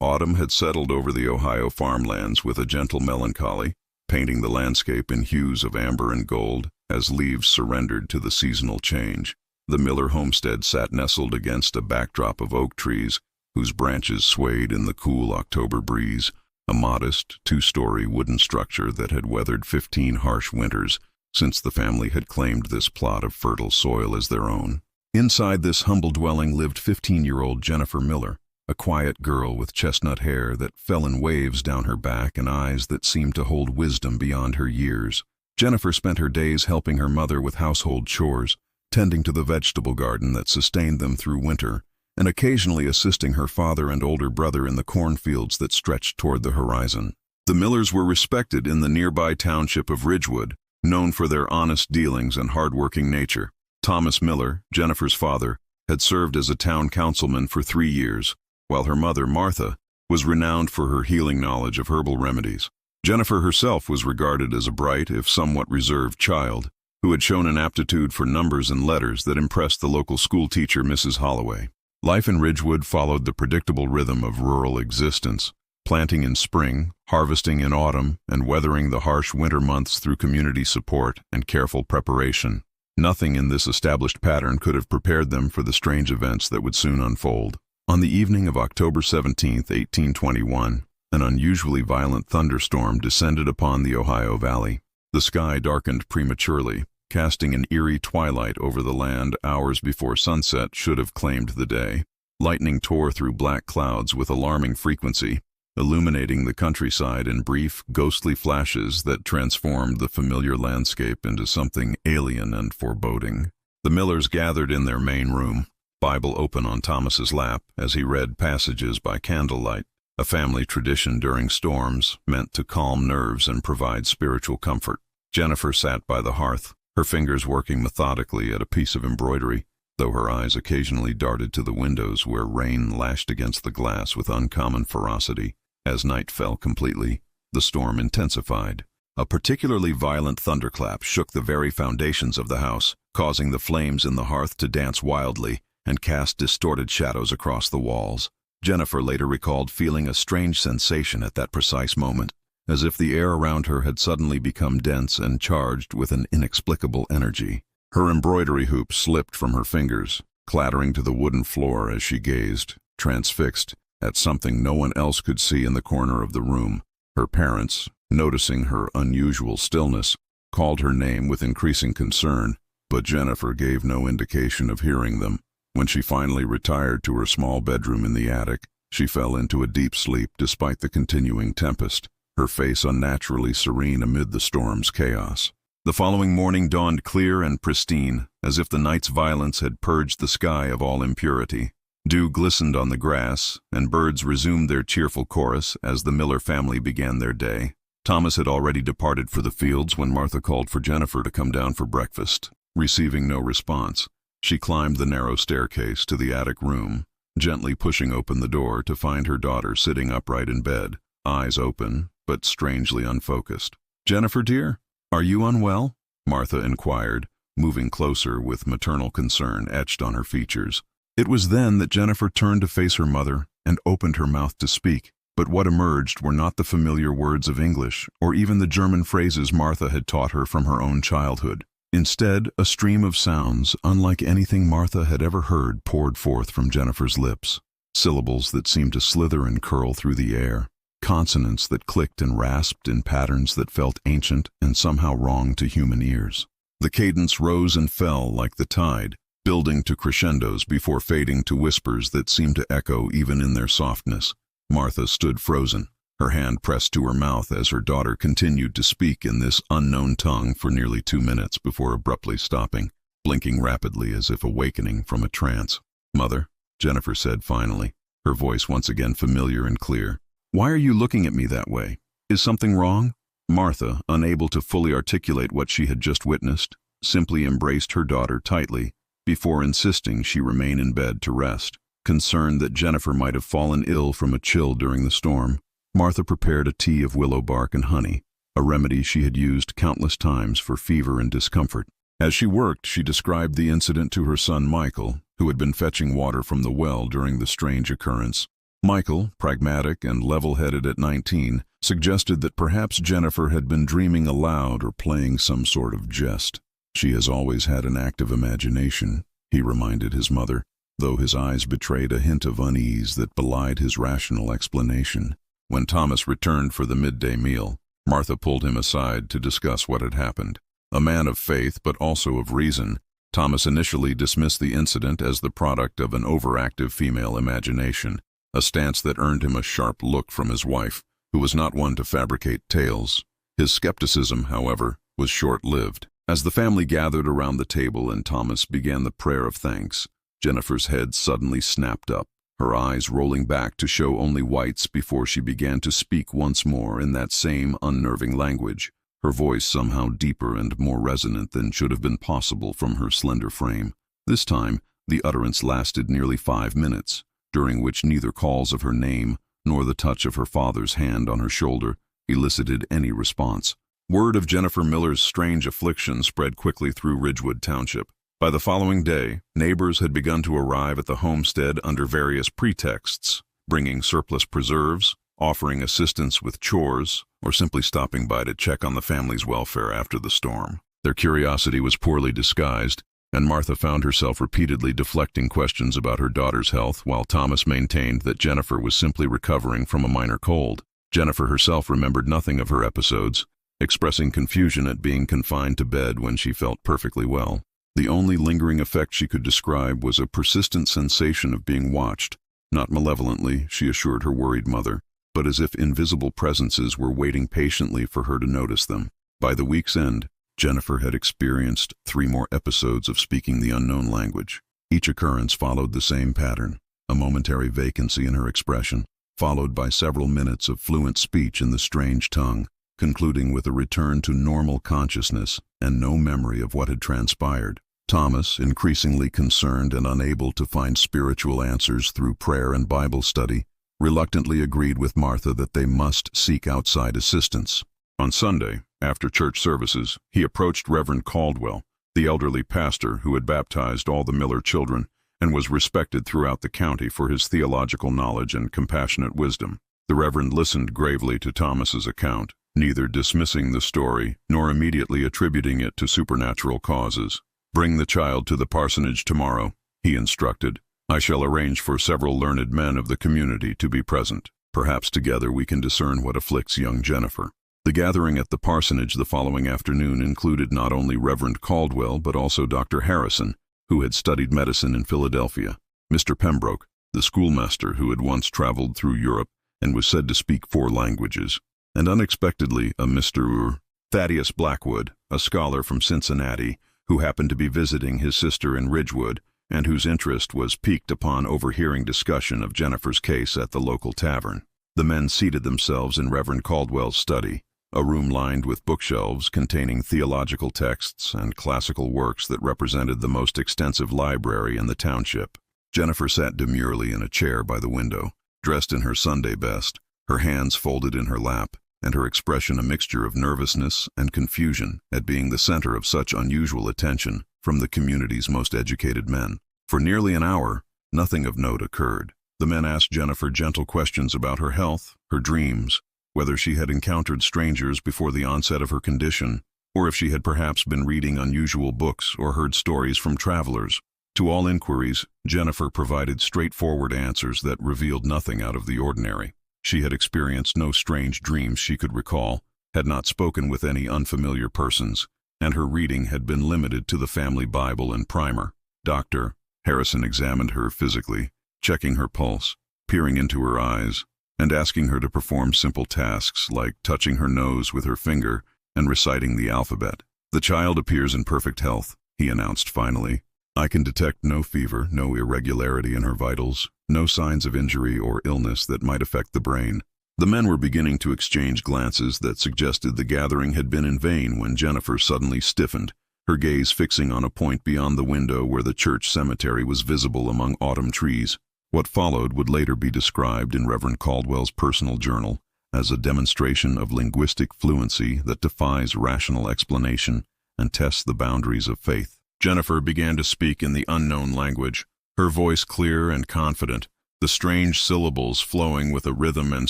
Autumn had settled over the Ohio farmlands with a gentle melancholy, painting the landscape in hues of amber and gold as leaves surrendered to the seasonal change. The Miller homestead sat nestled against a backdrop of oak trees whose branches swayed in the cool October breeze, a modest, two-story wooden structure that had weathered 15 harsh winters since the family had claimed this plot of fertile soil as their own. Inside this humble dwelling lived 15-year-old Jennifer Miller, a quiet girl with chestnut hair that fell in waves down her back and eyes that seemed to hold wisdom beyond her years. Jennifer spent her days helping her mother with household chores, tending to the vegetable garden that sustained them through winter, and occasionally assisting her father and older brother in the cornfields that stretched toward the horizon. The Millers were respected in the nearby township of Ridgewood, known for their honest dealings and hard-working nature. Thomas Miller, Jennifer's father, had served as a town councilman for 3 years, while her mother, Martha, was renowned for her healing knowledge of herbal remedies. Jennifer herself was regarded as a bright, if somewhat reserved, child, who had shown an aptitude for numbers and letters that impressed the local school teacher, Mrs. Holloway. Life in Ridgewood followed the predictable rhythm of rural existence, planting in spring, harvesting in autumn, and weathering the harsh winter months through community support and careful preparation. Nothing in this established pattern could have prepared them for the strange events that would soon unfold. On the evening of October 17, 1821, an unusually violent thunderstorm descended upon the Ohio Valley. The sky darkened prematurely, casting an eerie twilight over the land hours before sunset should have claimed the day. Lightning tore through black clouds with alarming frequency, illuminating the countryside in brief, ghostly flashes that transformed the familiar landscape into something alien and foreboding. The Millers gathered in their main room, Bible open on Thomas's lap as he read passages by candlelight, a family tradition during storms meant to calm nerves and provide spiritual comfort. Jennifer sat by the hearth, her fingers working methodically at a piece of embroidery, though her eyes occasionally darted to the windows where rain lashed against the glass with uncommon ferocity. As night fell completely, the storm intensified. A particularly violent thunderclap shook the very foundations of the house, causing the flames in the hearth to dance wildly and cast distorted shadows across the walls. Jennifer later recalled feeling a strange sensation at that precise moment, as if the air around her had suddenly become dense and charged with an inexplicable energy. Her embroidery hoop slipped from her fingers, clattering to the wooden floor as she gazed, transfixed, at something no one else could see in the corner of the room. Her parents, noticing her unusual stillness, called her name with increasing concern, but Jennifer gave no indication of hearing them. When she finally retired to her small bedroom in the attic, she fell into a deep sleep despite the continuing tempest, her face unnaturally serene amid the storm's chaos. The following morning dawned clear and pristine, as if the night's violence had purged the sky of all impurity. Dew glistened on the grass, and birds resumed their cheerful chorus as the Miller family began their day. Thomas had already departed for the fields when Martha called for Jennifer to come down for breakfast. Receiving no response, she climbed the narrow staircase to the attic room, gently pushing open the door to find her daughter sitting upright in bed, eyes open, but strangely unfocused. "Jennifer, dear, are you unwell?" Martha inquired, moving closer with maternal concern etched on her features. It was then that Jennifer turned to face her mother and opened her mouth to speak, but what emerged were not the familiar words of English or even the German phrases Martha had taught her from her own childhood. Instead, a stream of sounds, unlike anything Martha had ever heard, poured forth from Jennifer's lips. Syllables that seemed to slither and curl through the air, consonants that clicked and rasped in patterns that felt ancient and somehow wrong to human ears. The cadence rose and fell like the tide, building to crescendos before fading to whispers that seemed to echo even in their softness. Martha stood frozen, her hand pressed to her mouth as her daughter continued to speak in this unknown tongue for nearly 2 minutes before abruptly stopping, blinking rapidly as if awakening from a trance. "Mother," Jennifer said finally, her voice once again familiar and clear, "why are you looking at me that way? Is something wrong?" Martha, unable to fully articulate what she had just witnessed, simply embraced her daughter tightly, before insisting she remain in bed to rest. Concerned that Jennifer might have fallen ill from a chill during the storm, Martha prepared a tea of willow bark and honey, a remedy she had used countless times for fever and discomfort. As she worked, she described the incident to her son Michael, who had been fetching water from the well during the strange occurrence. Michael, pragmatic and level-headed at 19, suggested that perhaps Jennifer had been dreaming aloud or playing some sort of jest. "She has always had an active imagination," he reminded his mother, though his eyes betrayed a hint of unease that belied his rational explanation. When Thomas returned for the midday meal, Martha pulled him aside to discuss what had happened. A man of faith but also of reason, Thomas initially dismissed the incident as the product of an overactive female imagination, a stance that earned him a sharp look from his wife, who was not one to fabricate tales. His skepticism, however, was short-lived. As the family gathered around the table and Thomas began the prayer of thanks, Jennifer's head suddenly snapped up, her eyes rolling back to show only whites before she began to speak once more in that same unnerving language, her voice somehow deeper and more resonant than should have been possible from her slender frame. This time, the utterance lasted nearly 5 minutes, during which neither calls of her name nor the touch of her father's hand on her shoulder elicited any response. Word of Jennifer Miller's strange affliction spread quickly through Ridgewood Township. By the following day, neighbors had begun to arrive at the homestead under various pretexts, bringing surplus preserves, offering assistance with chores, or simply stopping by to check on the family's welfare after the storm. Their curiosity was poorly disguised, and Martha found herself repeatedly deflecting questions about her daughter's health while Thomas maintained that Jennifer was simply recovering from a minor cold. Jennifer herself remembered nothing of her episodes, expressing confusion at being confined to bed when she felt perfectly well. The only lingering effect she could describe was a persistent sensation of being watched, not malevolently, she assured her worried mother, but as if invisible presences were waiting patiently for her to notice them. By the week's end, Jennifer had experienced 3 more episodes of speaking the unknown language. Each occurrence followed the same pattern, a momentary vacancy in her expression, followed by several minutes of fluent speech in the strange tongue, concluding with a return to normal consciousness and no memory of what had transpired. Thomas, increasingly concerned and unable to find spiritual answers through prayer and Bible study, reluctantly agreed with Martha that they must seek outside assistance. On Sunday, after church services, he approached Reverend Caldwell, the elderly pastor who had baptized all the Miller children and was respected throughout the county for his theological knowledge and compassionate wisdom. The Reverend listened gravely to Thomas's account, neither dismissing the story nor immediately attributing it to supernatural causes. "Bring the child to the parsonage tomorrow," he instructed. "I shall arrange for several learned men of the community to be present. Perhaps together we can discern what afflicts young Jennifer." The gathering at the parsonage the following afternoon included not only Reverend Caldwell but also Dr. Harrison, who had studied medicine in Philadelphia, Mr. Pembroke, the schoolmaster who had once traveled through Europe and was said to speak 4 languages, and unexpectedly a Mr. Thaddeus Blackwood, a scholar from Cincinnati, who happened to be visiting his sister in Ridgewood and whose interest was piqued upon overhearing discussion of Jennifer's case at the local tavern. The men seated themselves in Reverend Caldwell's study, a room lined with bookshelves containing theological texts and classical works that represented the most extensive library in the township. Jennifer sat demurely in a chair by the window, dressed in her Sunday best, her hands folded in her lap, and her expression a mixture of nervousness and confusion at being the center of such unusual attention from the community's most educated men. For nearly an hour, nothing of note occurred. The men asked Jennifer gentle questions about her health, her dreams, whether she had encountered strangers before the onset of her condition, or if she had perhaps been reading unusual books or heard stories from travelers. To all inquiries, Jennifer provided straightforward answers that revealed nothing out of the ordinary. She had experienced no strange dreams she could recall, had not spoken with any unfamiliar persons, and her reading had been limited to the family Bible and primer. Dr. Harrison examined her physically, checking her pulse, peering into her eyes, and asking her to perform simple tasks like touching her nose with her finger and reciting the alphabet. "The child appears in perfect health," he announced finally. "I can detect no fever, no irregularity in her vitals, no signs of injury or illness that might affect the brain." The men were beginning to exchange glances that suggested the gathering had been in vain when Jennifer suddenly stiffened, her gaze fixing on a point beyond the window where the church cemetery was visible among autumn trees. What followed would later be described in Reverend Caldwell's personal journal as a demonstration of linguistic fluency that defies rational explanation and tests the boundaries of faith. Jennifer began to speak in the unknown language, her voice clear and confident, the strange syllables flowing with a rhythm and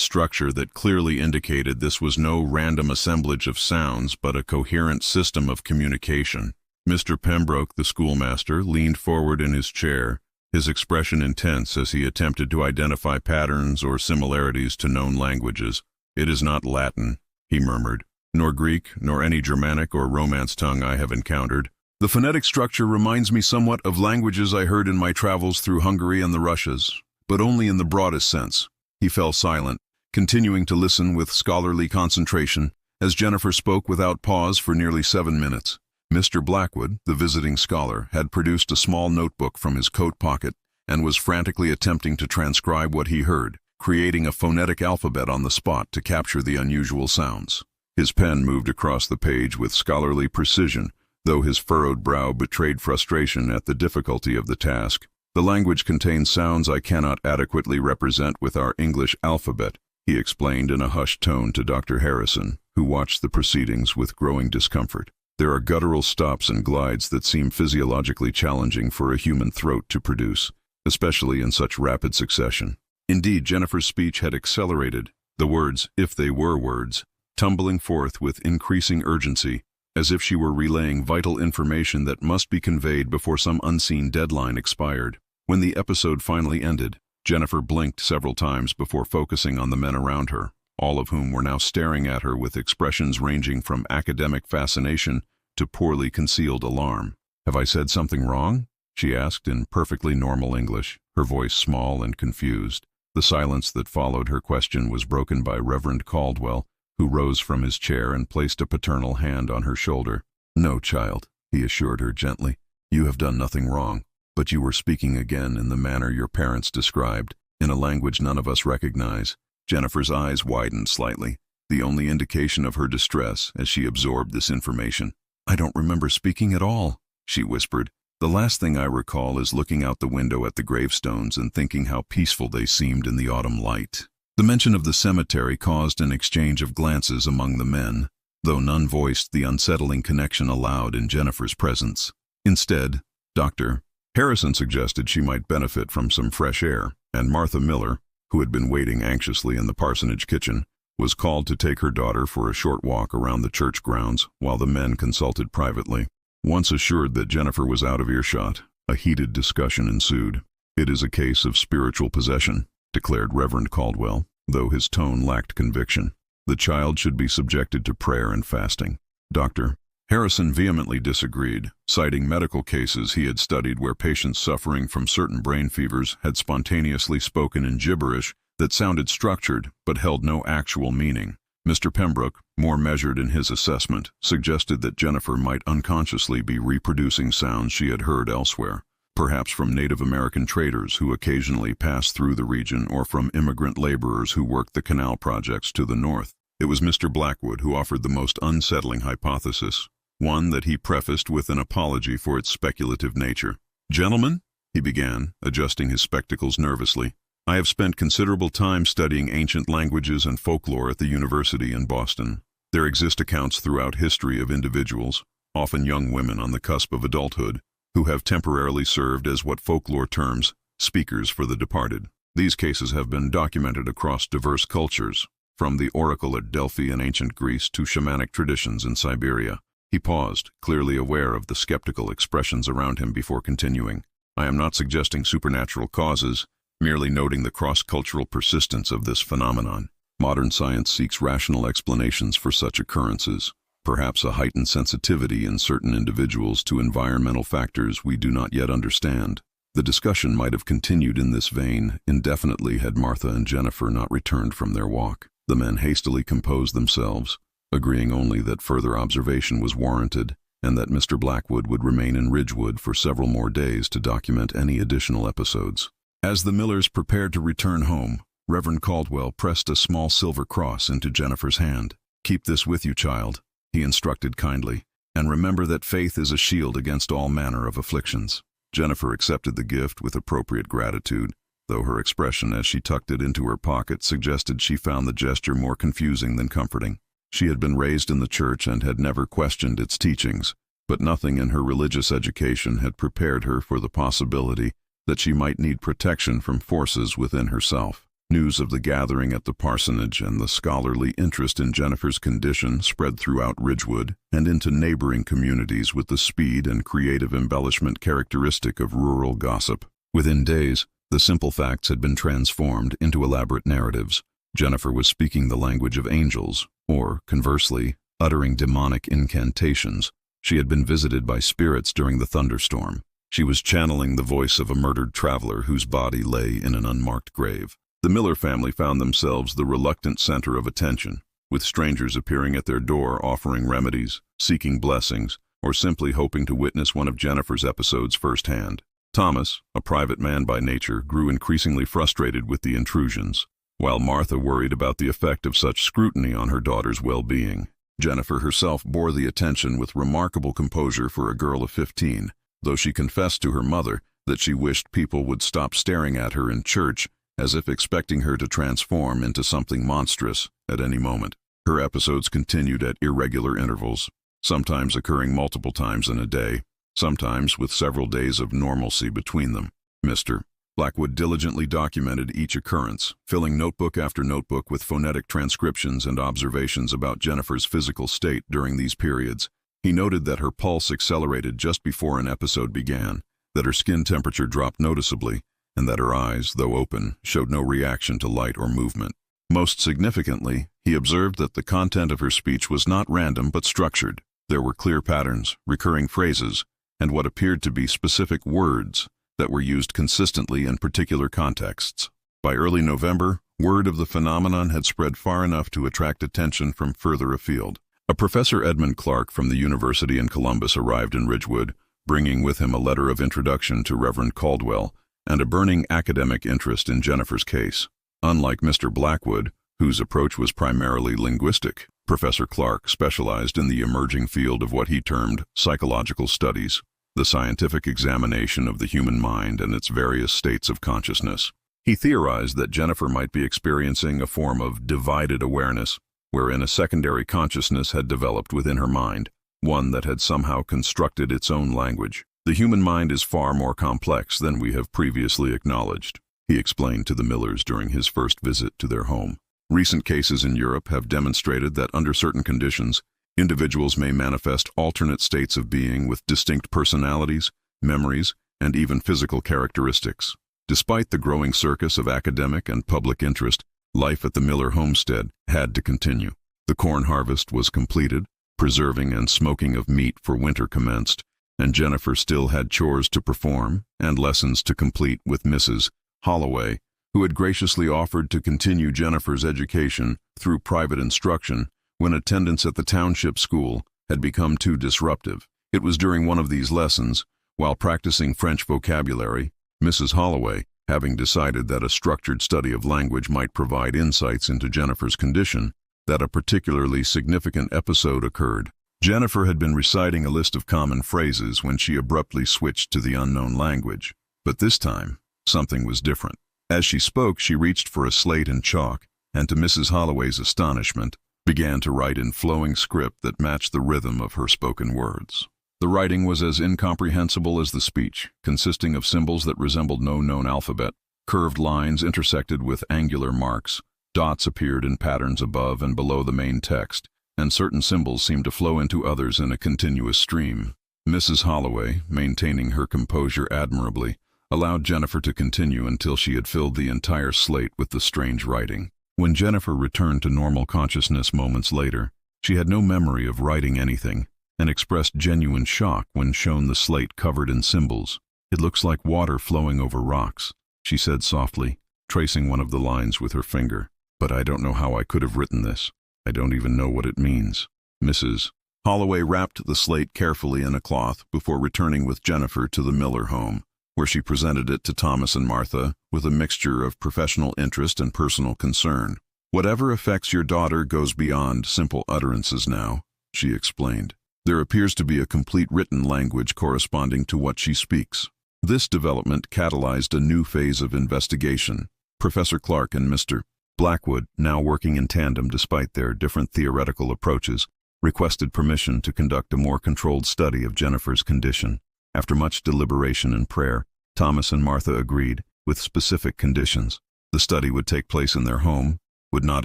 structure that clearly indicated this was no random assemblage of sounds but a coherent system of communication. Mr. Pembroke, the schoolmaster, leaned forward in his chair, his expression intense as he attempted to identify patterns or similarities to known languages. "It is not Latin," he murmured, "nor Greek, nor any Germanic or Romance tongue I have encountered. The phonetic structure reminds me somewhat of languages I heard in my travels through Hungary and the Russias, but only in the broadest sense." He fell silent, continuing to listen with scholarly concentration as Jennifer spoke without pause for nearly 7 minutes. Mr. Blackwood, the visiting scholar, had produced a small notebook from his coat pocket and was frantically attempting to transcribe what he heard, creating a phonetic alphabet on the spot to capture the unusual sounds. His pen moved across the page with scholarly precision, though his furrowed brow betrayed frustration at the difficulty of the task. "The language contains sounds I cannot adequately represent with our English alphabet," he explained in a hushed tone to Dr. Harrison, who watched the proceedings with growing discomfort. "There are guttural stops and glides that seem physiologically challenging for a human throat to produce, especially in such rapid succession." Indeed, Jennifer's speech had accelerated, the words, if they were words, tumbling forth with increasing urgency, as if she were relaying vital information that must be conveyed before some unseen deadline expired. When the episode finally ended, Jennifer blinked several times before focusing on the men around her, all of whom were now staring at her with expressions ranging from academic fascination to poorly concealed alarm. "Have I said something wrong?" she asked in perfectly normal English, her voice small and confused. The silence that followed her question was broken by Reverend Caldwell, who rose from his chair and placed a paternal hand on her shoulder. "No, child," he assured her gently. "You have done nothing wrong, but you were speaking again in the manner your parents described, in a language none of us recognize." Jennifer's eyes widened slightly, the only indication of her distress as she absorbed this information. "I don't remember speaking at all," she whispered. "The last thing I recall is looking out the window at the gravestones and thinking how peaceful they seemed in the autumn light." The mention of the cemetery caused an exchange of glances among the men, though none voiced the unsettling connection aloud in Jennifer's presence. Instead, Dr. Harrison suggested she might benefit from some fresh air, and Martha Miller, who had been waiting anxiously in the parsonage kitchen, was called to take her daughter for a short walk around the church grounds while the men consulted privately. Once assured that Jennifer was out of earshot, a heated discussion ensued. "It is a case of spiritual possession," declared Reverend Caldwell, though his tone lacked conviction. "The child should be subjected to prayer and fasting." Dr. Harrison vehemently disagreed, citing medical cases he had studied where patients suffering from certain brain fevers had spontaneously spoken in gibberish that sounded structured but held no actual meaning. Mr. Pembroke, more measured in his assessment, suggested that Jennifer might unconsciously be reproducing sounds she had heard elsewhere, perhaps from Native American traders who occasionally passed through the region or from immigrant laborers who worked the canal projects to the north. It was Mr. Blackwood who offered the most unsettling hypothesis, one that he prefaced with an apology for its speculative nature. "Gentlemen," he began, adjusting his spectacles nervously, "I have spent considerable time studying ancient languages and folklore at the University in Boston. There exist accounts throughout history of individuals, often young women on the cusp of adulthood, who have temporarily served as what folklore terms speakers for the departed. These cases have been documented across diverse cultures, from the oracle at Delphi in ancient Greece to shamanic traditions in Siberia." He paused, clearly aware of the skeptical expressions around him before continuing. "I am not suggesting supernatural causes, merely noting the cross-cultural persistence of this phenomenon. Modern science seeks rational explanations for such occurrences, perhaps a heightened sensitivity in certain individuals to environmental factors we do not yet understand." The discussion might have continued in this vein indefinitely had Martha and Jennifer not returned from their walk. The men hastily composed themselves, agreeing only that further observation was warranted and that Mr. Blackwood would remain in Ridgewood for several more days to document any additional episodes. As the Millers prepared to return home, Reverend Caldwell pressed a small silver cross into Jennifer's hand. "Keep this with you, child," he instructed kindly, "and remember that faith is a shield against all manner of afflictions." Jennifer accepted the gift with appropriate gratitude, though her expression as she tucked it into her pocket suggested she found the gesture more confusing than comforting. She had been raised in the church and had never questioned its teachings, but nothing in her religious education had prepared her for the possibility that she might need protection from forces within herself. News of the gathering at the parsonage and the scholarly interest in Jennifer's condition spread throughout Ridgewood and into neighboring communities with the speed and creative embellishment characteristic of rural gossip. Within days, the simple facts had been transformed into elaborate narratives. Jennifer was speaking the language of angels, or, conversely, uttering demonic incantations. She had been visited by spirits during the thunderstorm. She was channeling the voice of a murdered traveler whose body lay in an unmarked grave. The Miller family found themselves the reluctant center of attention, with strangers appearing at their door offering remedies, seeking blessings, or simply hoping to witness one of Jennifer's episodes firsthand. Thomas, a private man by nature, grew increasingly frustrated with the intrusions, while Martha worried about the effect of such scrutiny on her daughter's well-being. Jennifer herself bore the attention with remarkable composure for a girl of 15, though she confessed to her mother that she wished people would stop staring at her in church as if expecting her to transform into something monstrous at any moment. Her episodes continued at irregular intervals, sometimes occurring multiple times in a day, sometimes with several days of normalcy between them. Mr. Blackwood diligently documented each occurrence, filling notebook after notebook with phonetic transcriptions and observations about Jennifer's physical state during these periods. He noted that her pulse accelerated just before an episode began, that her skin temperature dropped noticeably, and that her eyes, though open, showed no reaction to light or movement. Most significantly, he observed that the content of her speech was not random but structured. There were clear patterns, recurring phrases, and what appeared to be specific words that were used consistently in particular contexts. By early November, word of the phenomenon had spread far enough to attract attention from further afield. A Professor Edmund Clark from the University in Columbus arrived in Ridgewood, bringing with him a letter of introduction to Reverend Caldwell and a burning academic interest in Jennifer's case. Unlike Mr. Blackwood, whose approach was primarily linguistic, Professor Clark specialized in the emerging field of what he termed psychological studies, the scientific examination of the human mind and its various states of consciousness. He theorized that Jennifer might be experiencing a form of divided awareness, wherein a secondary consciousness had developed within her mind, one that had somehow constructed its own language. The human mind is far more complex than we have previously acknowledged, he explained to the Millers during his first visit to their home. Recent cases in Europe have demonstrated that under certain conditions, individuals may manifest alternate states of being with distinct personalities, memories, and even physical characteristics. Despite the growing circus of academic and public interest, life at the Miller homestead had to continue. The corn harvest was completed, preserving and smoking of meat for winter commenced, and Jennifer still had chores to perform and lessons to complete with Mrs. Holloway, who had graciously offered to continue Jennifer's education through private instruction when attendance at the township school had become too disruptive. It was during one of these lessons, while practicing French vocabulary, Mrs. Holloway, having decided that a structured study of language might provide insights into Jennifer's condition, that a particularly significant episode occurred. Jennifer had been reciting a list of common phrases when she abruptly switched to the unknown language. But this time, something was different. As she spoke, she reached for a slate and chalk, and to Mrs. Holloway's astonishment, began to write in flowing script that matched the rhythm of her spoken words. The writing was as incomprehensible as the speech, consisting of symbols that resembled no known alphabet. Curved lines intersected with angular marks, dots appeared in patterns above and below the main text, and certain symbols seemed to flow into others in a continuous stream. Mrs. Holloway, maintaining her composure admirably, allowed Jennifer to continue until she had filled the entire slate with the strange writing. When Jennifer returned to normal consciousness moments later, she had no memory of writing anything, and expressed genuine shock when shown the slate covered in symbols. "It looks like water flowing over rocks," she said softly, tracing one of the lines with her finger. "But I don't know how I could have written this. I don't even know what it means." Mrs. Holloway wrapped the slate carefully in a cloth before returning with Jennifer to the Miller home, where she presented it to Thomas and Martha with a mixture of professional interest and personal concern. "Whatever affects your daughter goes beyond simple utterances now," she explained. "There appears to be a complete written language corresponding to what she speaks." This development catalyzed a new phase of investigation. Professor Clark and Mr. Blackwood, now working in tandem despite their different theoretical approaches, requested permission to conduct a more controlled study of Jennifer's condition. After much deliberation and prayer, Thomas and Martha agreed, with specific conditions. The study would take place in their home, would not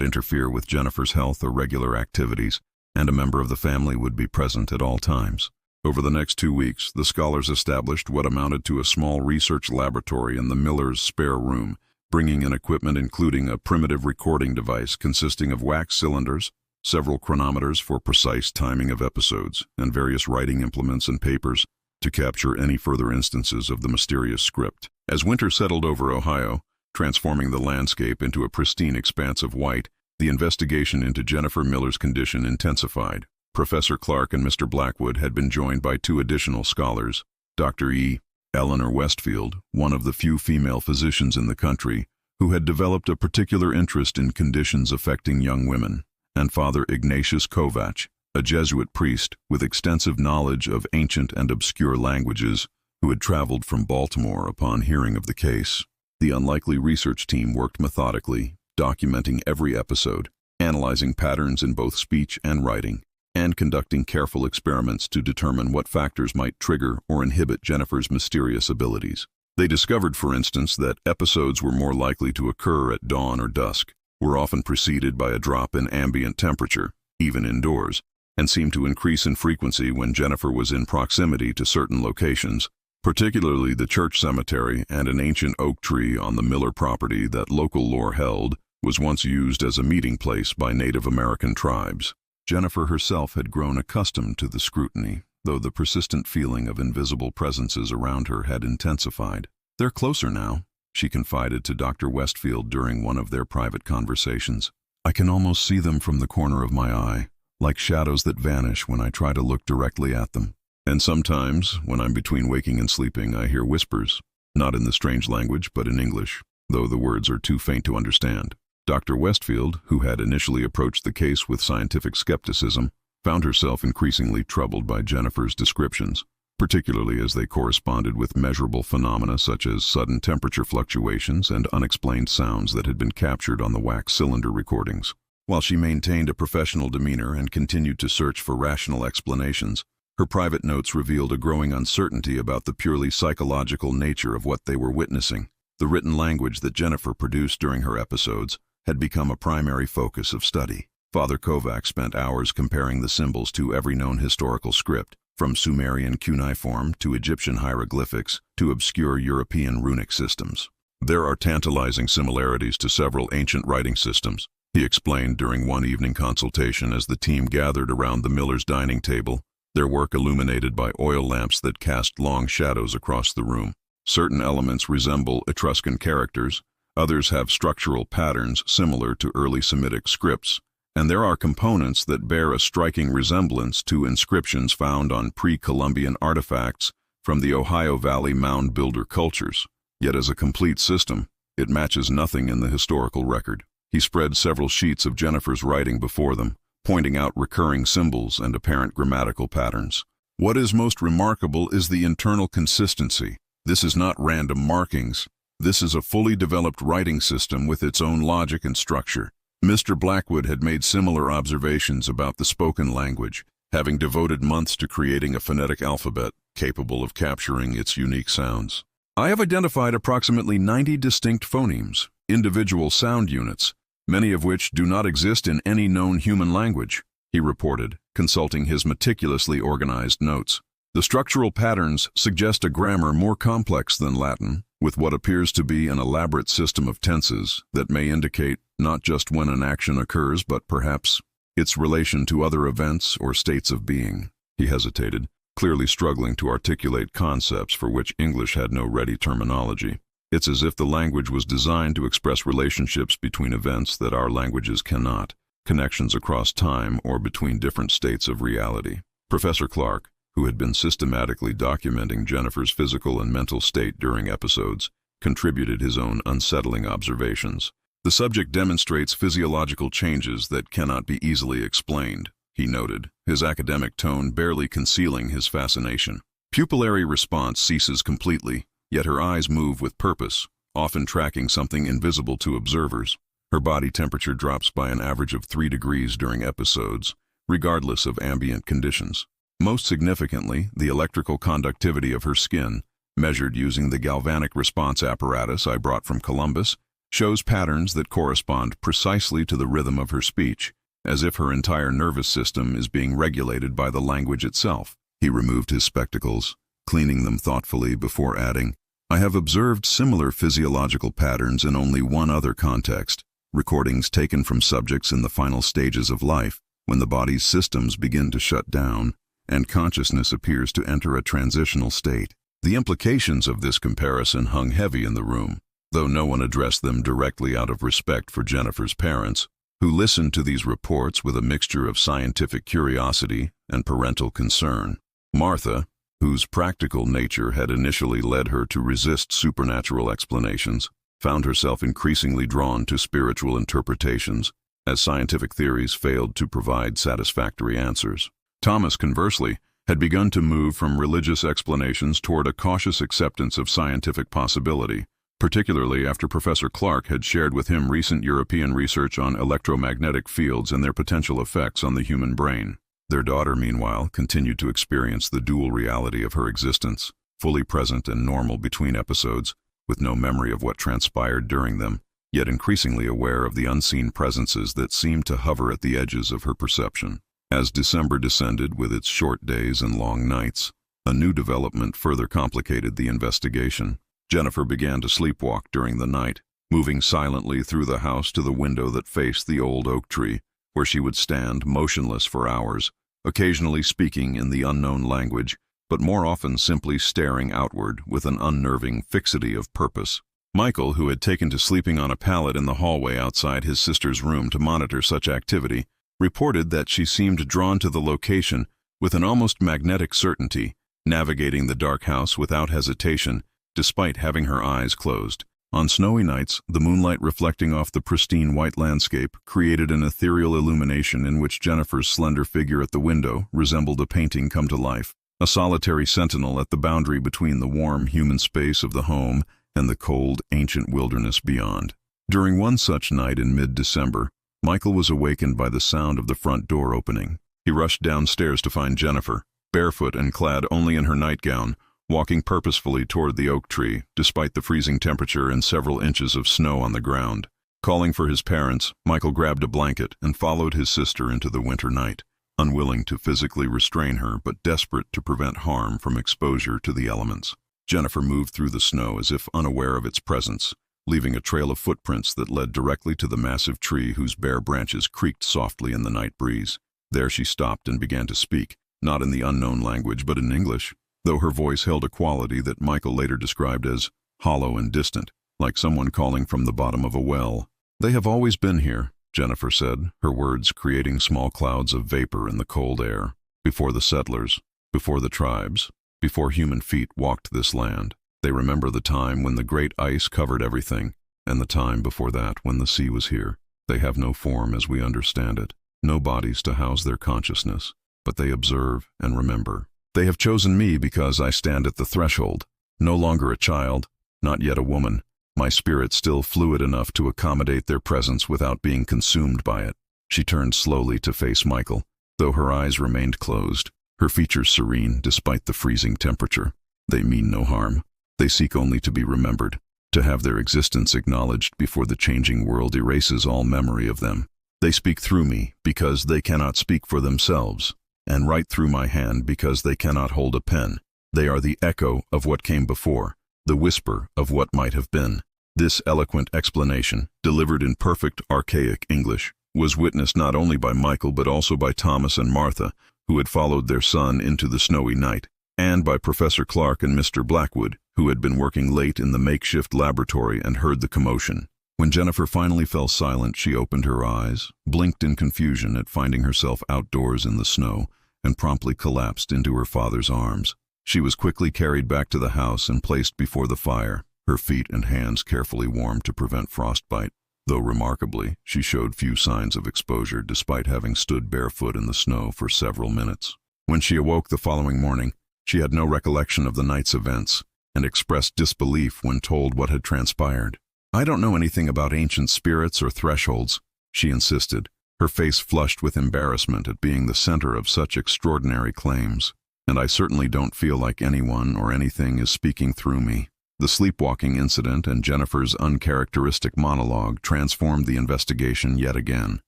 interfere with Jennifer's health or regular activities, and a member of the family would be present at all times. Over the next 2 weeks, the scholars established what amounted to a small research laboratory in the Millers' spare room, bringing in equipment including a primitive recording device consisting of wax cylinders, several chronometers for precise timing of episodes, and various writing implements and papers to capture any further instances of the mysterious script. As winter settled over Ohio, transforming the landscape into a pristine expanse of white, the investigation into Jennifer Miller's condition intensified. Professor Clark and Mr. Blackwood had been joined by 2 additional scholars, Dr. E. Eleanor Westfield, one of the few female physicians in the country, who had developed a particular interest in conditions affecting young women, and Father Ignatius Kovach, a Jesuit priest with extensive knowledge of ancient and obscure languages, who had traveled from Baltimore upon hearing of the case. The unlikely research team worked methodically, documenting every episode, analyzing patterns in both speech and writing, and conducting careful experiments to determine what factors might trigger or inhibit Jennifer's mysterious abilities. They discovered, for instance, that episodes were more likely to occur at dawn or dusk, were often preceded by a drop in ambient temperature, even indoors, and seemed to increase in frequency when Jennifer was in proximity to certain locations, particularly the church cemetery and an ancient oak tree on the Miller property that local lore held was once used as a meeting place by Native American tribes. Jennifer herself had grown accustomed to the scrutiny, though the persistent feeling of invisible presences around her had intensified. "They're closer now," she confided to Dr. Westfield during one of their private conversations. "I can almost see them from the corner of my eye, like shadows that vanish when I try to look directly at them. And sometimes, when I'm between waking and sleeping, I hear whispers, not in the strange language, but in English, though the words are too faint to understand." Dr. Westfield, who had initially approached the case with scientific skepticism, found herself increasingly troubled by Jennifer's descriptions, particularly as they corresponded with measurable phenomena such as sudden temperature fluctuations and unexplained sounds that had been captured on the wax cylinder recordings. While she maintained a professional demeanor and continued to search for rational explanations, her private notes revealed a growing uncertainty about the purely psychological nature of what they were witnessing. The written language that Jennifer produced during her episodes had become a primary focus of study. Father Kovach spent hours comparing the symbols to every known historical script, from Sumerian cuneiform to Egyptian hieroglyphics to obscure European runic systems. "There are tantalizing similarities to several ancient writing systems," he explained during one evening consultation as the team gathered around the Millers' dining table, their work illuminated by oil lamps that cast long shadows across the room. "Certain elements resemble Etruscan characters, others have structural patterns similar to early Semitic scripts, and there are components that bear a striking resemblance to inscriptions found on pre-Columbian artifacts from the Ohio Valley mound builder cultures. Yet as a complete system, it matches nothing in the historical record." He spread several sheets of Jennifer's writing before them, pointing out recurring symbols and apparent grammatical patterns. "What is most remarkable is the internal consistency. This is not random markings. This is a fully developed writing system with its own logic and structure." Mr. Blackwood had made similar observations about the spoken language, having devoted months to creating a phonetic alphabet capable of capturing its unique sounds. "I have identified approximately 90 distinct phonemes, individual sound units, many of which do not exist in any known human language," he reported, consulting his meticulously organized notes. "The structural patterns suggest a grammar more complex than Latin, with what appears to be an elaborate system of tenses that may indicate not just when an action occurs, but perhaps its relation to other events or states of being." He hesitated, clearly struggling to articulate concepts for which English had no ready terminology. "It's as if the language was designed to express relationships between events that our languages cannot, connections across time or between different states of reality." Professor Clark, who had been systematically documenting Jennifer's physical and mental state during episodes, contributed his own unsettling observations. "The subject demonstrates physiological changes that cannot be easily explained," he noted, his academic tone barely concealing his fascination. "Pupillary response ceases completely, yet her eyes move with purpose, often tracking something invisible to observers. Her body temperature drops by an average of 3 degrees during episodes, regardless of ambient conditions. Most significantly, the electrical conductivity of her skin, measured using the galvanic response apparatus I brought from Columbus, shows patterns that correspond precisely to the rhythm of her speech, as if her entire nervous system is being regulated by the language itself. He removed his spectacles, cleaning them thoughtfully before adding, I have observed similar physiological patterns in only one other context, recordings taken from subjects in the final stages of life, when the body's systems begin to shut down, and consciousness appears to enter a transitional state. The implications of this comparison hung heavy in the room, though no one addressed them directly out of respect for Jennifer's parents, who listened to these reports with a mixture of scientific curiosity and parental concern. Martha, whose practical nature had initially led her to resist supernatural explanations, found herself increasingly drawn to spiritual interpretations, as scientific theories failed to provide satisfactory answers. Thomas, conversely, had begun to move from religious explanations toward a cautious acceptance of scientific possibility, particularly after Professor Clark had shared with him recent European research on electromagnetic fields and their potential effects on the human brain. Their daughter, meanwhile, continued to experience the dual reality of her existence, fully present and normal between episodes, with no memory of what transpired during them, yet increasingly aware of the unseen presences that seemed to hover at the edges of her perception. As December descended with its short days and long nights, a new development further complicated the investigation. Jennifer began to sleepwalk during the night, moving silently through the house to the window that faced the old oak tree, where she would stand motionless for hours, occasionally speaking in the unknown language, but more often simply staring outward with an unnerving fixity of purpose. Michael, who had taken to sleeping on a pallet in the hallway outside his sister's room to monitor such activity, reported that she seemed drawn to the location with an almost magnetic certainty, navigating the dark house without hesitation, despite having her eyes closed. On snowy nights, the moonlight reflecting off the pristine white landscape created an ethereal illumination in which Jennifer's slender figure at the window resembled a painting come to life, a solitary sentinel at the boundary between the warm human space of the home and the cold, ancient wilderness beyond. During one such night in mid-December, Michael was awakened by the sound of the front door opening. He rushed downstairs to find Jennifer, barefoot and clad only in her nightgown, walking purposefully toward the oak tree, despite the freezing temperature and several inches of snow on the ground. Calling for his parents, Michael grabbed a blanket and followed his sister into the winter night, unwilling to physically restrain her but desperate to prevent harm from exposure to the elements. Jennifer moved through the snow as if unaware of its presence, leaving a trail of footprints that led directly to the massive tree whose bare branches creaked softly in the night breeze. There she stopped and began to speak, not in the unknown language but in English, though her voice held a quality that Michael later described as hollow and distant, like someone calling from the bottom of a well. "They have always been here," Jennifer said, her words creating small clouds of vapor in the cold air. "Before the settlers, before the tribes, before human feet walked this land. They remember the time when the great ice covered everything, and the time before that when the sea was here. They have no form as we understand it, no bodies to house their consciousness, but they observe and remember. They have chosen me because I stand at the threshold, no longer a child, not yet a woman, my spirit still fluid enough to accommodate their presence without being consumed by it." She turned slowly to face Michael, though her eyes remained closed, her features serene despite the freezing temperature. "They mean no harm. They seek only to be remembered, to have their existence acknowledged before the changing world erases all memory of them. They speak through me because they cannot speak for themselves, and write through my hand because they cannot hold a pen. They are the echo of what came before, the whisper of what might have been." This eloquent explanation, delivered in perfect archaic English, was witnessed not only by Michael but also by Thomas and Martha, who had followed their son into the snowy night, and by Professor Clark and Mr. Blackwood, who had been working late in the makeshift laboratory and heard the commotion. When Jennifer finally fell silent, she opened her eyes, blinked in confusion at finding herself outdoors in the snow, and promptly collapsed into her father's arms. She was quickly carried back to the house and placed before the fire, her feet and hands carefully warmed to prevent frostbite, though remarkably, she showed few signs of exposure despite having stood barefoot in the snow for several minutes. When she awoke the following morning, she had no recollection of the night's events, and expressed disbelief when told what had transpired. "I don't know anything about ancient spirits or thresholds," she insisted, her face flushed with embarrassment at being the center of such extraordinary claims. and I certainly don't feel like anyone or anything is speaking through me. The sleepwalking incident and Jennifer's uncharacteristic monologue transformed the investigation yet again.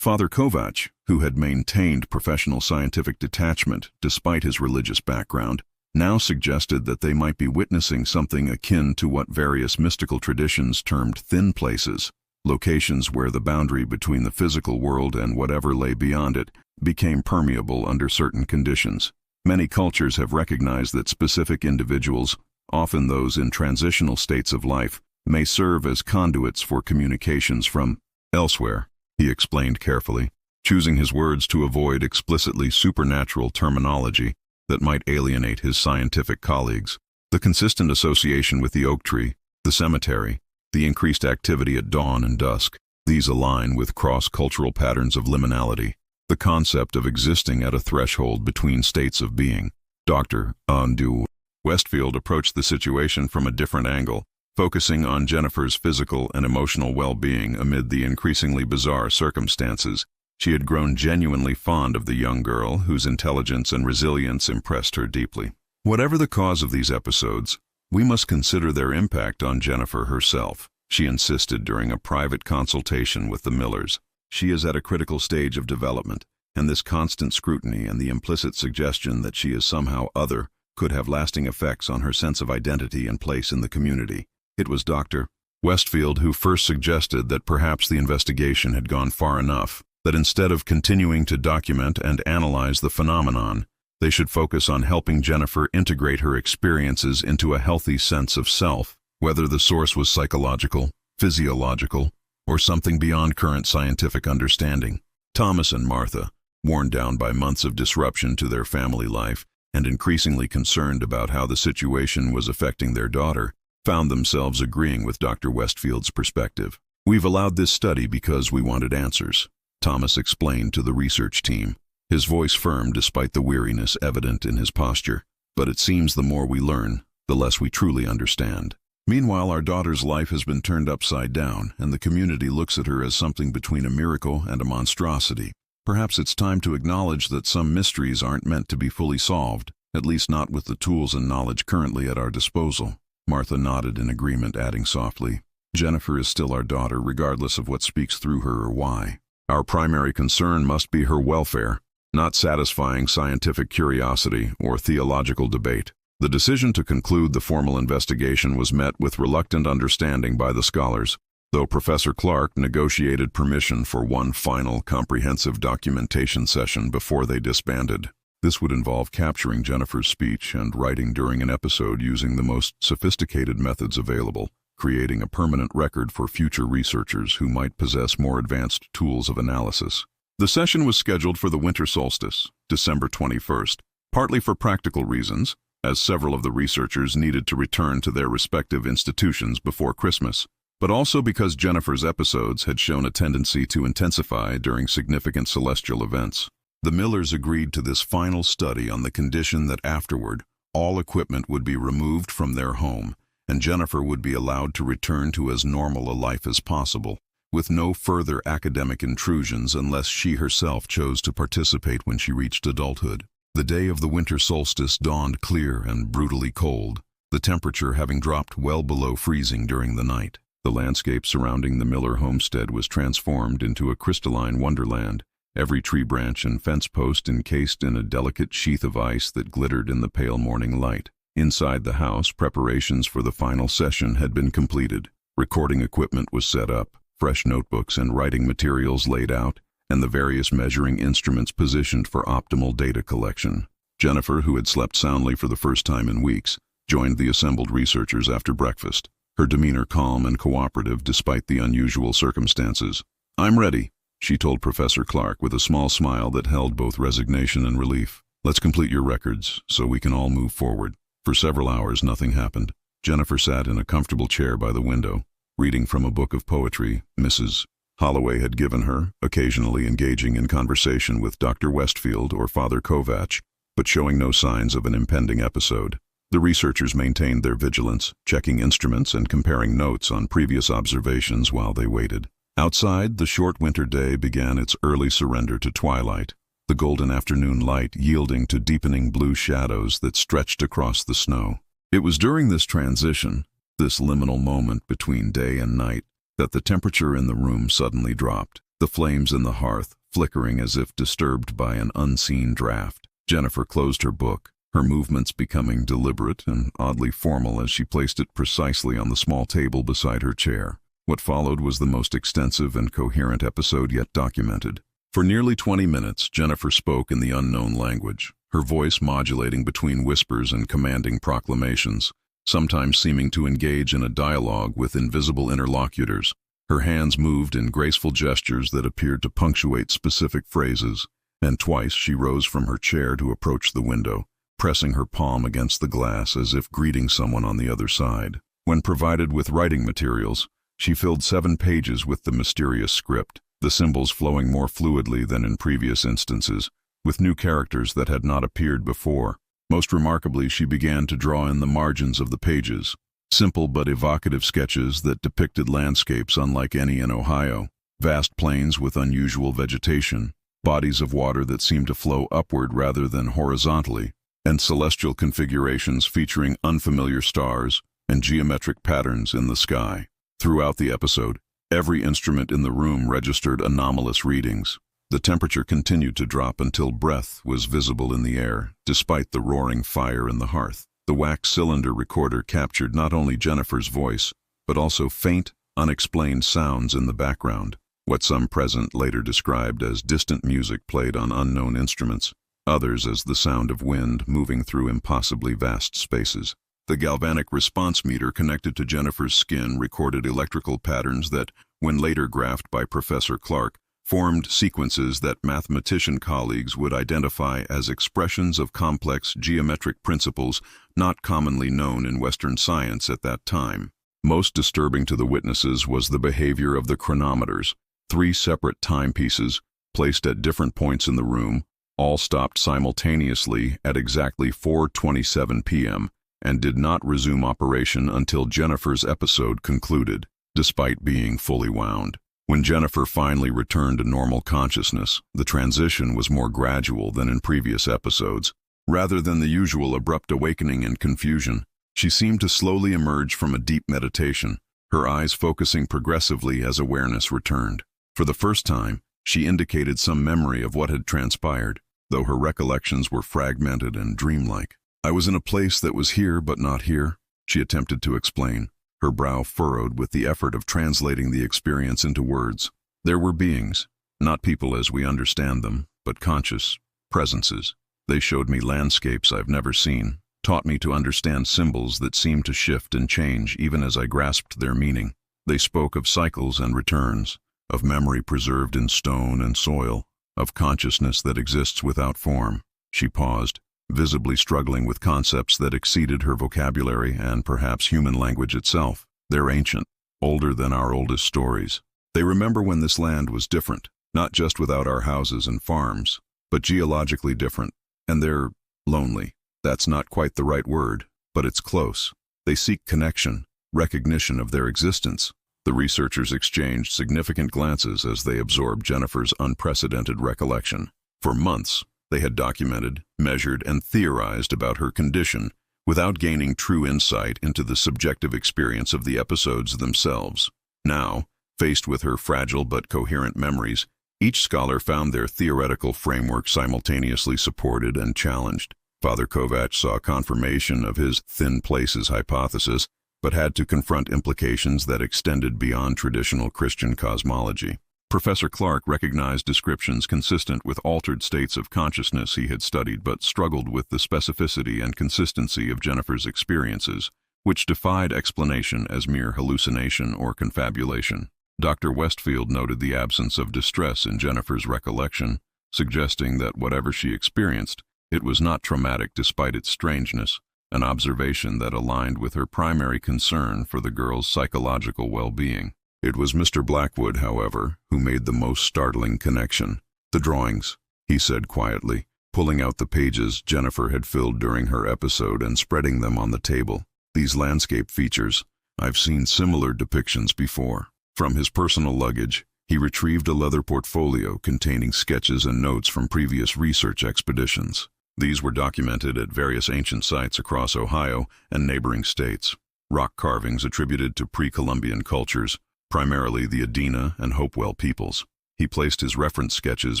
Father Kovac, who had maintained professional scientific detachment despite his religious background, now suggested that they might be witnessing something akin to what various mystical traditions termed thin places, locations where the boundary between the physical world and whatever lay beyond it became permeable under certain conditions. Many cultures have recognized that specific individuals, often those in transitional states of life, may serve as conduits for communications from elsewhere, he explained carefully, choosing his words to avoid explicitly supernatural terminology that might alienate his scientific colleagues. The consistent association with the oak tree, the cemetery, the increased activity at dawn and dusk, these align with cross-cultural patterns of liminality, the concept of existing at a threshold between states of being. Dr. Andu Westfield approached the situation from a different angle, focusing on Jennifer's physical and emotional well-being amid the increasingly bizarre circumstances. She had grown genuinely fond of the young girl, whose intelligence and resilience impressed her deeply. Whatever the cause of these episodes, we must consider their impact on Jennifer herself, she insisted during a private consultation with the Millers. She is at a critical stage of development, and this constant scrutiny and the implicit suggestion that she is somehow other could have lasting effects on her sense of identity and place in the community. It was Dr. Westfield who first suggested that perhaps the investigation had gone far enough, that instead of continuing to document and analyze the phenomenon, they should focus on helping Jennifer integrate her experiences into a healthy sense of self, whether the source was psychological, physiological, or something beyond current scientific understanding. Thomas and Martha, worn down by months of disruption to their family life and increasingly concerned about how the situation was affecting their daughter, found themselves agreeing with Dr. Westfield's perspective. "We've allowed this study because we wanted answers," Thomas explained to the research team, his voice firm despite the weariness evident in his posture. "But it seems the more we learn, the less we truly understand." Meanwhile, our daughter's life has been turned upside down, and the community looks at her as something between a miracle and a monstrosity. Perhaps it's time to acknowledge that some mysteries aren't meant to be fully solved, at least not with the tools and knowledge currently at our disposal. Martha nodded in agreement, adding softly, "Jennifer is still our daughter regardless of what speaks through her or why. Our primary concern must be her welfare, not satisfying scientific curiosity or theological debate." The decision to conclude the formal investigation was met with reluctant understanding by the scholars, though Professor Clark negotiated permission for one final comprehensive documentation session before they disbanded. This would involve capturing Jennifer's speech and writing during an episode using the most sophisticated methods available, creating a permanent record for future researchers who might possess more advanced tools of analysis. The session was scheduled for the winter solstice, December 21st, partly for practical reasons, as several of the researchers needed to return to their respective institutions before Christmas, but also because Jennifer's episodes had shown a tendency to intensify during significant celestial events. The Millers agreed to this final study on the condition that afterward, all equipment would be removed from their home, and Jennifer would be allowed to return to as normal a life as possible, with no further academic intrusions unless she herself chose to participate when she reached adulthood. The day of the winter solstice dawned clear and brutally cold, the temperature having dropped well below freezing during the night. The landscape surrounding the Miller homestead was transformed into a crystalline wonderland, every tree branch and fence post encased in a delicate sheath of ice that glittered in the pale morning light. Inside the house, preparations for the final session had been completed. Recording equipment was set up, fresh notebooks and writing materials laid out, and the various measuring instruments positioned for optimal data collection. Jennifer, who had slept soundly for the first time in weeks, joined the assembled researchers after breakfast, her demeanor calm and cooperative despite the unusual circumstances. "I'm ready," she told Professor Clark with a small smile that held both resignation and relief. "Let's complete your records so we can all move forward." For several hours nothing happened. Jennifer sat in a comfortable chair by the window, reading from a book of poetry Mrs. Holloway had given her, occasionally engaging in conversation with Dr. Westfield or Father Kovac, but showing no signs of an impending episode. The researchers maintained their vigilance, checking instruments and comparing notes on previous observations while they waited. Outside, the short winter day began its early surrender to twilight, the golden afternoon light yielding to deepening blue shadows that stretched across the snow. It was during this transition, this liminal moment between day and night, that the temperature in the room suddenly dropped, the flames in the hearth flickering as if disturbed by an unseen draft. Jennifer closed her book, her movements becoming deliberate and oddly formal as she placed it precisely on the small table beside her chair. What followed was the most extensive and coherent episode yet documented. For nearly 20 minutes, Jennifer spoke in the unknown language, her voice modulating between whispers and commanding proclamations, sometimes seeming to engage in a dialogue with invisible interlocutors. Her hands moved in graceful gestures that appeared to punctuate specific phrases, and twice she rose from her chair to approach the window, pressing her palm against the glass as if greeting someone on the other side. When provided with writing materials, she filled 7 pages with the mysterious script, the symbols flowing more fluidly than in previous instances, with new characters that had not appeared before. Most remarkably, she began to draw in the margins of the pages, simple but evocative sketches that depicted landscapes unlike any in Ohio, vast plains with unusual vegetation, bodies of water that seemed to flow upward rather than horizontally, and celestial configurations featuring unfamiliar stars and geometric patterns in the sky. Throughout the episode, every instrument in the room registered anomalous readings. The temperature continued to drop until breath was visible in the air, despite the roaring fire in the hearth. The wax cylinder recorder captured not only Jennifer's voice, but also faint, unexplained sounds in the background, what some present later described as distant music played on unknown instruments, others as the sound of wind moving through impossibly vast spaces. The galvanic response meter connected to Jennifer's skin recorded electrical patterns that, when later graphed by Professor Clark, formed sequences that mathematician colleagues would identify as expressions of complex geometric principles not commonly known in Western science at that time. Most disturbing to the witnesses was the behavior of the chronometers. 3 separate timepieces, placed at different points in the room, all stopped simultaneously at exactly 4:27 p.m. and did not resume operation until Jennifer's episode concluded, despite being fully wound. When Jennifer finally returned to normal consciousness, the transition was more gradual than in previous episodes. Rather than the usual abrupt awakening and confusion, she seemed to slowly emerge from a deep meditation, her eyes focusing progressively as awareness returned. For the first time, she indicated some memory of what had transpired, though her recollections were fragmented and dreamlike. "I was in a place that was here but not here," she attempted to explain, her brow furrowed with the effort of translating the experience into words. "There were beings, not people as we understand them, but conscious presences. They showed me landscapes I've never seen, taught me to understand symbols that seemed to shift and change even as I grasped their meaning. They spoke of cycles and returns, of memory preserved in stone and soil, of consciousness that exists without form." She paused, visibly struggling with concepts that exceeded her vocabulary and perhaps human language itself. "They're ancient, older than our oldest stories. They remember when this land was different, not just without our houses and farms, but geologically different. And they're lonely. That's not quite the right word, but it's close. They seek connection, recognition of their existence." The researchers exchanged significant glances as they absorbed Jennifer's unprecedented recollection. For months, they had documented, measured, and theorized about her condition without gaining true insight into the subjective experience of the episodes themselves. Now, faced with her fragile but coherent memories, each scholar found their theoretical framework simultaneously supported and challenged. Father Kovacs saw confirmation of his thin places hypothesis, but had to confront implications that extended beyond traditional Christian cosmology. Professor Clark recognized descriptions consistent with altered states of consciousness he had studied, but struggled with the specificity and consistency of Jennifer's experiences, which defied explanation as mere hallucination or confabulation. Dr. Westfield noted the absence of distress in Jennifer's recollection, suggesting that whatever she experienced, it was not traumatic despite its strangeness, an observation that aligned with her primary concern for the girl's psychological well-being. It was Mr. Blackwood, however, who made the most startling connection. "The drawings," he said quietly, pulling out the pages Jennifer had filled during her episode and spreading them on the table. "These landscape features, I've seen similar depictions before." From his personal luggage, He retrieved a leather portfolio containing sketches and notes from previous research expeditions. These were documented at various ancient sites across Ohio and neighboring states. Rock carvings attributed to pre-Columbian cultures, primarily the Adena and Hopewell peoples. He placed his reference sketches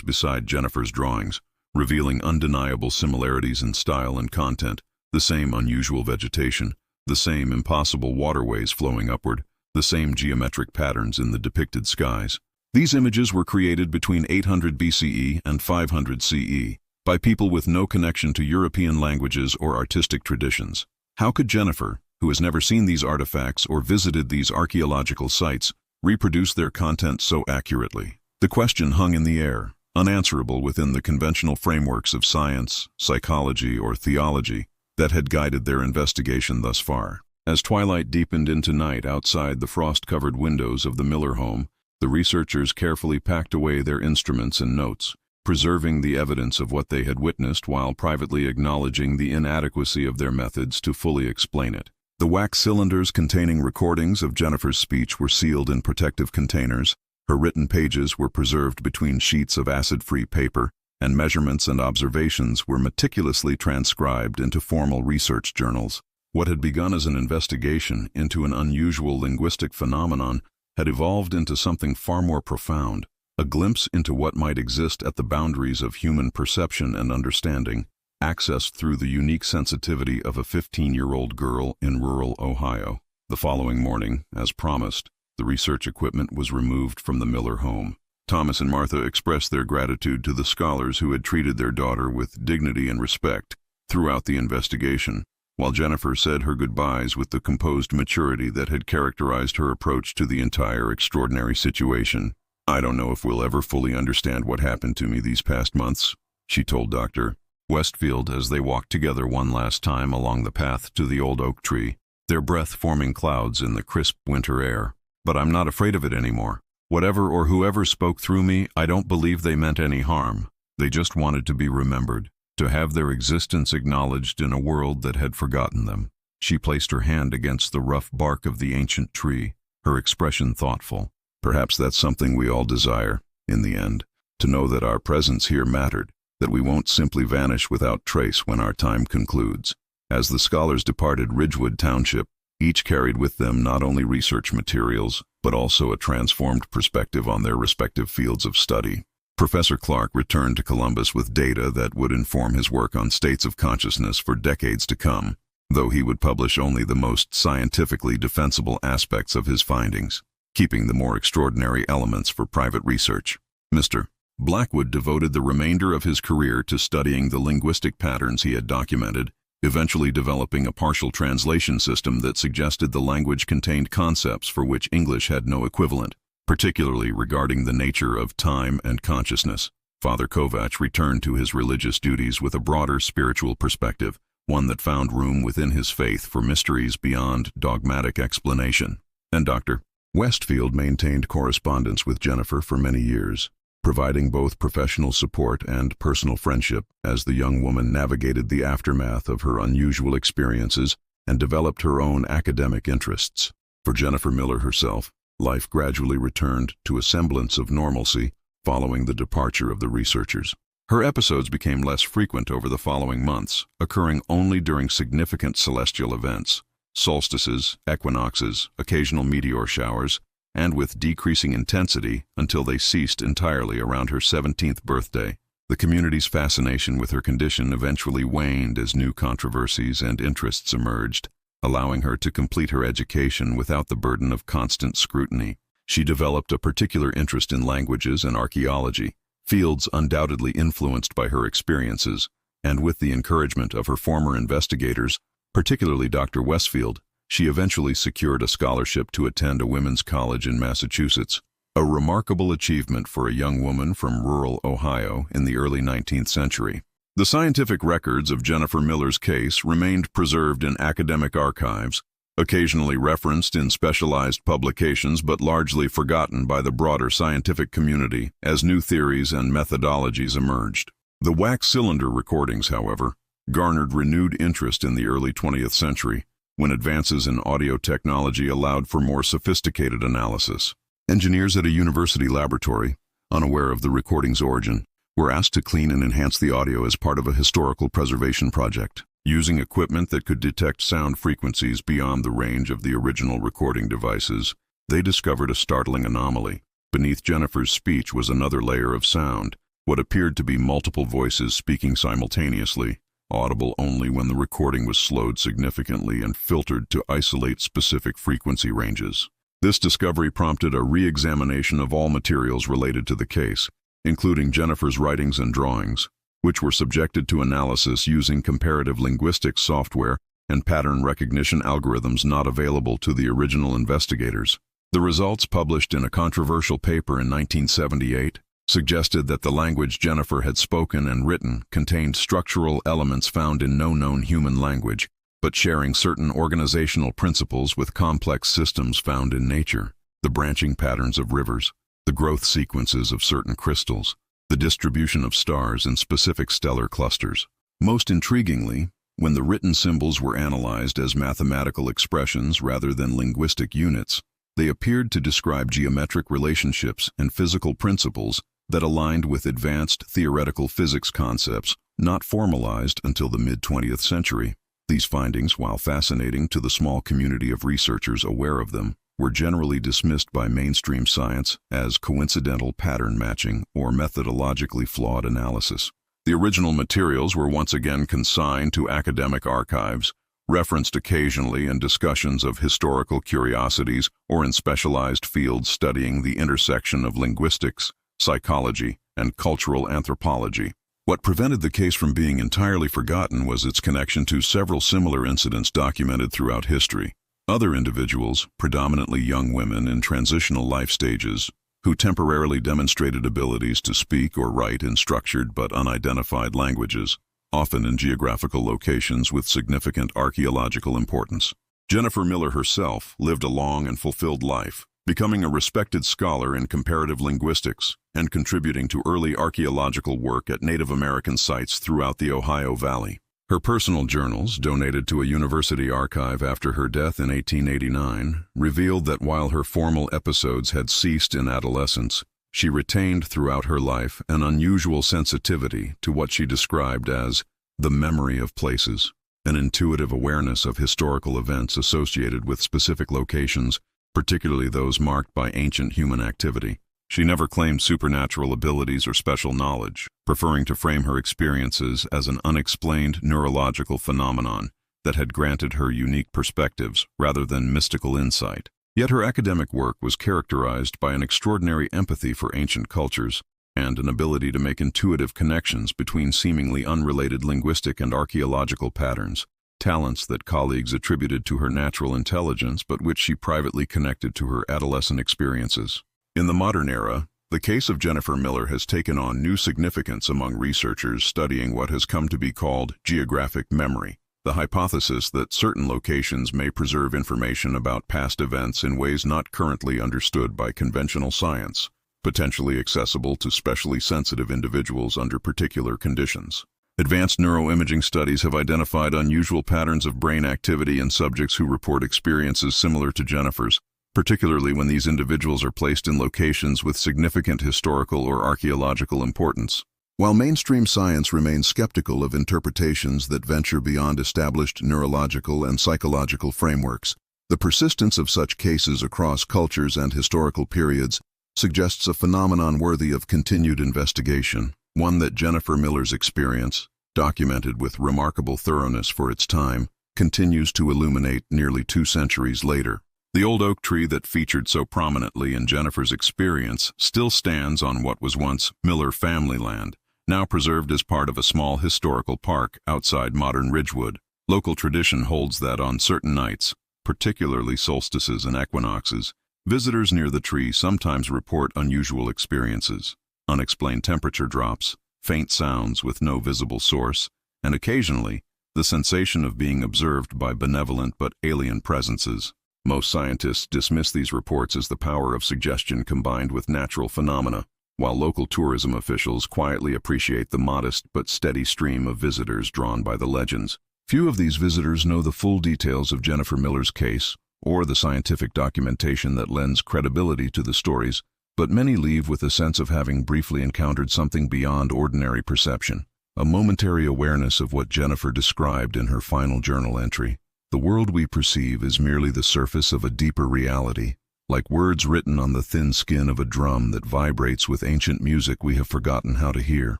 beside Jennifer's drawings, revealing undeniable similarities in style and content, the same unusual vegetation, the same impossible waterways flowing upward, the same geometric patterns in the depicted skies. These images were created between 800 BCE and 500 CE by people with no connection to European languages or artistic traditions. How could Jennifer, who has never seen these artifacts or visited these archaeological sites, reproduce their content so accurately? The question hung in the air, unanswerable within the conventional frameworks of science, psychology, or theology that had guided their investigation thus far. As twilight deepened into night outside the frost-covered windows of the Miller home, the researchers carefully packed away their instruments and notes, preserving the evidence of what they had witnessed while privately acknowledging the inadequacy of their methods to fully explain it. The wax cylinders containing recordings of Jennifer's speech were sealed in protective containers. Her written pages were preserved between sheets of acid-free paper, and measurements and observations were meticulously transcribed into formal research journals. What had begun as an investigation into an unusual linguistic phenomenon had evolved into something far more profound, a glimpse into what might exist at the boundaries of human perception and understanding, accessed through the unique sensitivity of a 15-year-old girl in rural Ohio. The following morning, as promised, the research equipment was removed from the Miller home. Thomas and Martha expressed their gratitude to the scholars who had treated their daughter with dignity and respect throughout the investigation, while Jennifer said her goodbyes with the composed maturity that had characterized her approach to the entire extraordinary situation. "I don't know if we'll ever fully understand what happened to me these past months," she told Dr. Westfield as they walked together one last time along the path to the old oak tree, their breath forming clouds in the crisp winter air. "But I'm not afraid of it anymore. Whatever or whoever spoke through me, I don't believe they meant any harm. They just wanted to be remembered, to have their existence acknowledged in a world that had forgotten them." She placed her hand against the rough bark of the ancient tree, her expression thoughtful. "Perhaps that's something we all desire, in the end, to know that our presence here mattered, that we won't simply vanish without trace when our time concludes." As the scholars departed Ridgewood Township, each carried with them not only research materials, but also a transformed perspective on their respective fields of study. Professor Clark returned to Columbus with data that would inform his work on states of consciousness for decades to come, though he would publish only the most scientifically defensible aspects of his findings, keeping the more extraordinary elements for private research. Mr. Blackwood devoted the remainder of his career to studying the linguistic patterns he had documented, eventually developing a partial translation system that suggested the language contained concepts for which English had no equivalent, particularly regarding the nature of time and consciousness. Father Kovach returned to his religious duties with a broader spiritual perspective, one that found room within his faith for mysteries beyond dogmatic explanation. And Dr. Westfield maintained correspondence with Jennifer for many years, providing both professional support and personal friendship as the young woman navigated the aftermath of her unusual experiences and developed her own academic interests. For Jennifer Miller herself, life gradually returned to a semblance of normalcy following the departure of the researchers. Her episodes became less frequent over the following months, occurring only during significant celestial events, solstices, equinoxes, occasional meteor showers, and with decreasing intensity until they ceased entirely around her 17th birthday. The community's fascination with her condition eventually waned as new controversies and interests emerged, allowing her to complete her education without the burden of constant scrutiny. She developed a particular interest in languages and archaeology, fields undoubtedly influenced by her experiences, and with the encouragement of her former investigators, particularly Dr. Westfield, she eventually secured a scholarship to attend a women's college in Massachusetts, a remarkable achievement for a young woman from rural Ohio in the early 19th century. The scientific records of Jennifer Miller's case remained preserved in academic archives, occasionally referenced in specialized publications but largely forgotten by the broader scientific community as new theories and methodologies emerged. The wax cylinder recordings, however, garnered renewed interest in the early 20th century, when advances in audio technology allowed for more sophisticated analysis. Engineers at a university laboratory, unaware of the recording's origin, were asked to clean and enhance the audio as part of a historical preservation project. Using equipment that could detect sound frequencies beyond the range of the original recording devices, they discovered a startling anomaly. Beneath Jennifer's speech was another layer of sound, what appeared to be multiple voices speaking simultaneously, audible only when the recording was slowed significantly and filtered to isolate specific frequency ranges. This discovery prompted a re-examination of all materials related to the case, including Jennifer's writings and drawings, which were subjected to analysis using comparative linguistics software and pattern recognition algorithms not available to the original investigators. The results, published in a controversial paper in 1978, suggested that the language Jennifer had spoken and written contained structural elements found in no known human language, but sharing certain organizational principles with complex systems found in nature: the branching patterns of rivers, the growth sequences of certain crystals, the distribution of stars in specific stellar clusters. Most intriguingly, when the written symbols were analyzed as mathematical expressions rather than linguistic units, they appeared to describe geometric relationships and physical principles that aligned with advanced theoretical physics concepts not formalized until the mid-20th century. These findings, while fascinating to the small community of researchers aware of them, were generally dismissed by mainstream science as coincidental pattern matching or methodologically flawed analysis. The original materials were once again consigned to academic archives, referenced occasionally in discussions of historical curiosities or in specialized fields studying the intersection of linguistics, psychology, and cultural anthropology. What prevented the case from being entirely forgotten was its connection to several similar incidents documented throughout history. Other individuals, predominantly young women in transitional life stages, who temporarily demonstrated abilities to speak or write in structured but unidentified languages, often in geographical locations with significant archaeological importance. Jennifer Miller herself lived a long and fulfilled life, becoming a respected scholar in comparative linguistics and contributing to early archaeological work at Native American sites throughout the Ohio Valley. Her personal journals, donated to a university archive after her death in 1889, revealed that while her formal episodes had ceased in adolescence, she retained throughout her life an unusual sensitivity to what she described as the memory of places, an intuitive awareness of historical events associated with specific locations, particularly those marked by ancient human activity. She never claimed supernatural abilities or special knowledge, preferring to frame her experiences as an unexplained neurological phenomenon that had granted her unique perspectives rather than mystical insight. Yet her academic work was characterized by an extraordinary empathy for ancient cultures and an ability to make intuitive connections between seemingly unrelated linguistic and archaeological patterns, talents that colleagues attributed to her natural intelligence but which she privately connected to her adolescent experiences. In the modern era, the case of Jennifer Miller has taken on new significance among researchers studying what has come to be called geographic memory, the hypothesis that certain locations may preserve information about past events in ways not currently understood by conventional science, potentially accessible to specially sensitive individuals under particular conditions. Advanced neuroimaging studies have identified unusual patterns of brain activity in subjects who report experiences similar to Jennifer's, particularly when these individuals are placed in locations with significant historical or archaeological importance. While mainstream science remains skeptical of interpretations that venture beyond established neurological and psychological frameworks, the persistence of such cases across cultures and historical periods suggests a phenomenon worthy of continued investigation, one that Jennifer Miller's experience, documented with remarkable thoroughness for its time, continues to illuminate nearly 2 centuries later. The old oak tree that featured so prominently in Jennifer's experience still stands on what was once Miller family land, now preserved as part of a small historical park outside modern Ridgewood. Local tradition holds that on certain nights, particularly solstices and equinoxes, visitors near the tree sometimes report unusual experiences: unexplained temperature drops, faint sounds with no visible source, and occasionally the sensation of being observed by benevolent but alien presences. Most scientists dismiss these reports as the power of suggestion combined with natural phenomena, while local tourism officials quietly appreciate the modest but steady stream of visitors drawn by the legends. Few of these visitors know the full details of Jennifer Miller's case or the scientific documentation that lends credibility to the stories, but many leave with a sense of having briefly encountered something beyond ordinary perception, a momentary awareness of what Jennifer described in her final journal entry. The world we perceive is merely the surface of a deeper reality, like words written on the thin skin of a drum that vibrates with ancient music we have forgotten how to hear.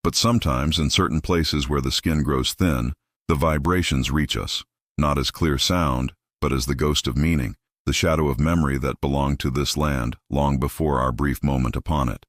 But sometimes, in certain places where the skin grows thin, the vibrations reach us, not as clear sound, but as the ghost of meaning, the shadow of memory that belonged to this land long before our brief moment upon it.